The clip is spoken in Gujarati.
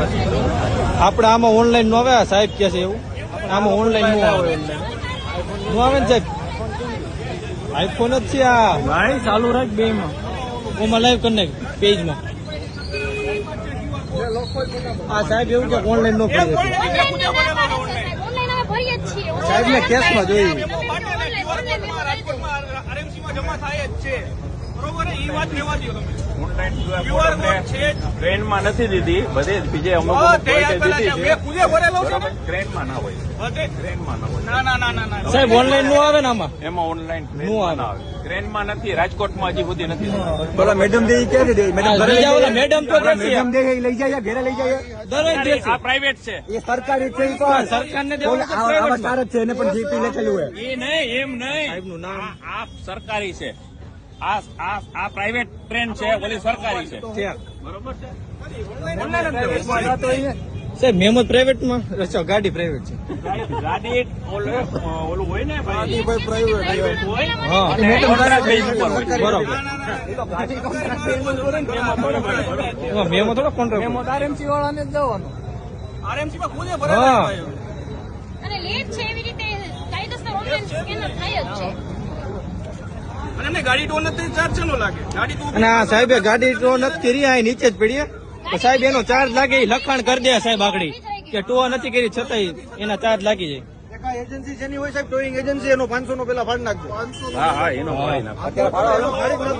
આપણે આમાં ઓનલાઈન નો આવે સાહેબ કે છે એવું આમાં ઓનલાઈન નો આવે ને સાહેબ આઈફોન જ છે આ ભાઈ ચાલુ રાખ બે માં ઓમાં લાઈવ કરી નાખ પેજમાં આ સાહેબ એવું કે ઓનલાઈન નો કરી સાહેબ ને કેસમાં જોયું ટ્રેનમાં નથી દીધી બધે બીજે અમુક ટ્રેનમાં ના હોય સાહેબ ઓનલાઈન નો આવે ને આમાં એમાં ઓનલાઈન નો આવે ટ્રેનમાં નથી રાજકોટમાં હજી સુધી નથી બોલા મેડમ દે ક્યારે દે મેડમ તો મેડમ દે લઈ જાય ઘરે લઈ જાય દરેક દે આ પ્રાઇવેટ છે એ સરકારી છે સરકારને આવા સારા છે એને પણ જીપી લખેલું હોય એ નહીં એમ નહીં સાહેબનું નામ આ સરકારી છે આ પ્રાઇવેટ ટ્રેન છે ઓલી સરકારી છે બરોબર છે સાહેબ મેમત પ્રાઇવેટ માં ગાડી પ્રાઇવેટ છે ગાડી ઓલું હોય ને ભાઈ પ્રાઇવેટ હોય હા અને સરકારી બેઝ ઉપર હોય. બરોબર એમાં મેમો થોડો કોન્ટ્રાક્ટ આરએમસી વાળાને જ જવાનું આરએમસી માં ખુદે હા અને લેટ છે એવી રીતે કાયદેસર ઓનલાઈન સ્કેનર થાય જ છે અને એમને ગાડી ટોન નથી ચાર્જ ચલો લાગે ગાડી તો અને આ સાહેબે ગાડી ટો નથી કરી આ નીચે જ પડી તો સાહેબ એનો ચાર્જ લાગે એ લખાણ કરી દે સાહેબ આગળ કે ટો નથી કરી છતાંય એના ચાર્જ લાગી જાય એજન્સી જેની હોય સાહેબ ટોઈંગ એજન્સી એનો 500 નો પેલા ફાડ નાખજો હા એનો હોય ને અત્યારે